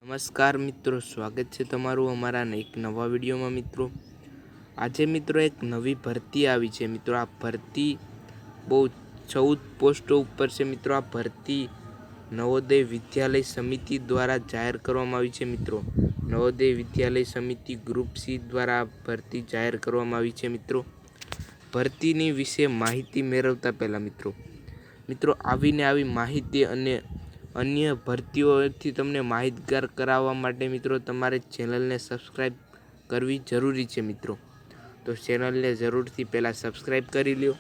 નમસ્કાર મિત્રો, સ્વાગત છે તમારું અમારા એક નવા વિડીયોમાં મિત્રો। આજે મિત્રો એક નવી ભરતી આવી છે મિત્રો। આ ભરતી બહુ 14 પોસ્ટો ઉપર છે મિત્રો। આ ભરતી નવોદય વિદ્યાલય સમિતિ દ્વારા જાહેર કરવામાં આવી છે મિત્રો। નવોદય વિદ્યાલય સમિતિ ગ્રુપ સી દ્વારા ભરતી જાહેર કરવામાં આવી છે મિત્રો। ભરતીની વિશે માહિતી મેળવતા પહેલા મિત્રો આવીને આવી માહિતી અને અન્ય ભરતીઓથી તમને માહિતગાર કરાવવા માટે મિત્રો તમારે ચેનલને સબસ્ક્રાઇબ કરવી જરૂરી છે મિત્રો। તો ચેનલને જરૂરથી પહેલાં સબસ્ક્રાઇબ કરી લ્યો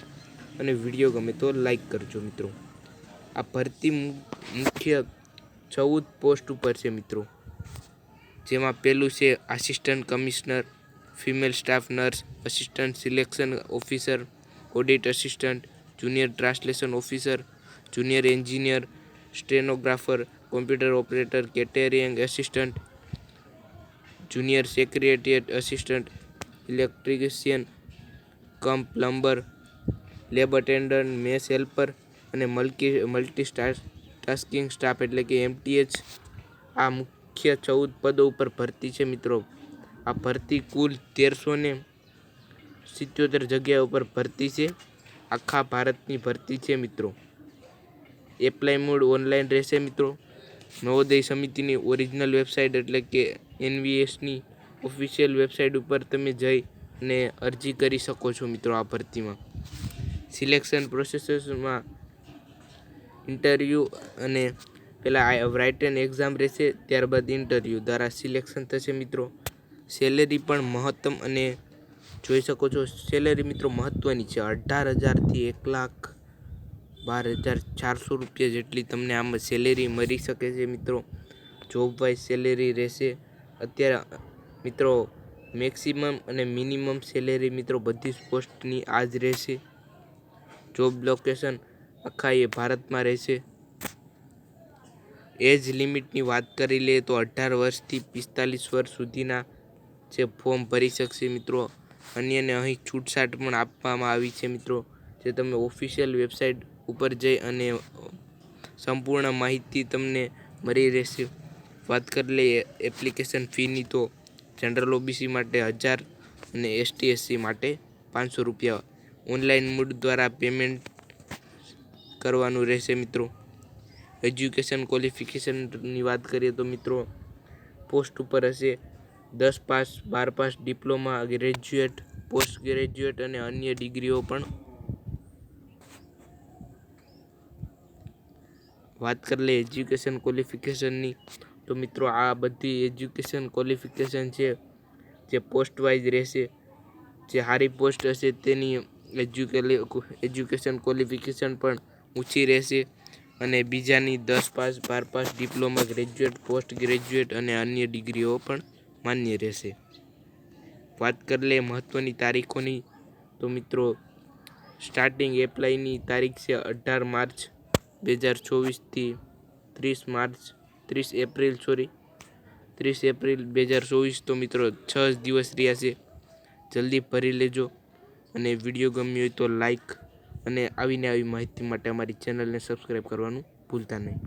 અને વિડીયો ગમે તો લાઈક કરજો મિત્રો। આ ભરતી મુખ્ય 14 પોસ્ટ ઉપર છે મિત્રો। જેમાં પહેલું છે assistant commissioner, female staff nurse, assistant selection officer, audit assistant, junior translation officer, junior engineer, stenographer, computer operator, catering assistant, junior secretariat assistant, electrician cum plumber, lab attendant, mess helper અને multi tasking staff એટલે કે MTH આ મુખ્ય 14 પદો ઉપર ભરતી છે મિત્રો। આ ભરતી કુલ 1377 જગ્યા ઉપર ભરતી છે। આખા ભારતની ભરતી છે મિત્રો। એપ્લાય મોડ ઓનલાઈન રહેશે મિત્રો। નવોદય સમિતિની ઓરિજિનલ વેબસાઇટ એટલે કે NVSની ઓફિશિયલ વેબસાઇટ ઉપર તમે જઈ અને અરજી કરી શકો છો મિત્રો। આ ભરતીમાં સિલેક્શન પ્રોસેસમાં ઇન્ટરવ્યૂ અને પહેલાં રાઇટન એક્ઝામ રહેશે, ત્યારબાદ ઇન્ટરવ્યૂ દ્વારા સિલેક્શન થશે મિત્રો। સેલેરી પણ મહત્તમ અને જોઈ શકો છો સેલેરી મિત્રો મહત્ત્વની છે। 18,000થી 1,12,400 રૂપિયા જેટલી તમને આમાં સેલેરી મળી શકે છે મિત્રો। જોબ વાઇઝ સેલેરી રહેશે। અત્યારે મિત્રો મેક્સિમમ અને મિનિમમ સેલેરી મિત્રો બધી જ પોસ્ટની આ જ રહેશે। જોબ લોકેશન આખા ભારતમાં રહેશે। એજ લિમિટની વાત કરી લઈએ તો 18 વર્ષથી 45 વર્ષ સુધીના જે ફોર્મ ભરી શકશે મિત્રો। અન્યને અહીં છૂટછાટ પણ આપવામાં આવી છે મિત્રો, જે તમે ઓફિશિયલ વેબસાઇટ ઉપર જઈ અને સંપૂર્ણ માહિતી તમને મળી રહેશે। વાત કરી લઈએ એપ્લિકેશન ફીની તો જનરલ OBC માટે 1000 અને ST/SC માટે 500 રૂપિયા ઓનલાઈન મોડ દ્વારા પેમેન્ટ કરવાનું રહેશે મિત્રો। એજ્યુકેશન ક્વોલિફિકેશનની વાત કરીએ તો મિત્રો પોસ્ટ ઉપર હશે 10 pass, 12 pass, diploma, graduate, post graduate અને અન્ય ડિગ્રીઓ પણ। વાત કરી લઈએ એજ્યુકેશન ક્વોલિફિકેશનની તો મિત્રો આ બધી એજ્યુકેશન ક્વોલિફિકેશન છે જે પોસ્ટ વાઇઝ રહેશે। જે સારી પોસ્ટ હશે તેની એજ્યુકેશન ક્વોલિફિકેશન પણ ઊંચી રહેશે અને બીજાની 10 pass, 12 pass, diploma, graduate, post graduate અને અન્ય ડિગ્રીઓ પણ માન્ય રહેશે। વાત કરી લઈએ મહત્ત્વની તારીખોની તો મિત્રો સ્ટાર્ટિંગ એપ્લાયની તારીખ છે 18 માર્ચ 2024થી 30 એપ્રિલ 2024। તો મિત્રો 6 દિવસ રહ્યા છે, જલ્દી ભરી લેજો અને વિડીયો ગમ્યો હોય તો લાઈક અને આવીને આવી માહિતી માટે અમારી ચેનલને સબસ્ક્રાઈબ કરવાનું ભૂલતા નહીં।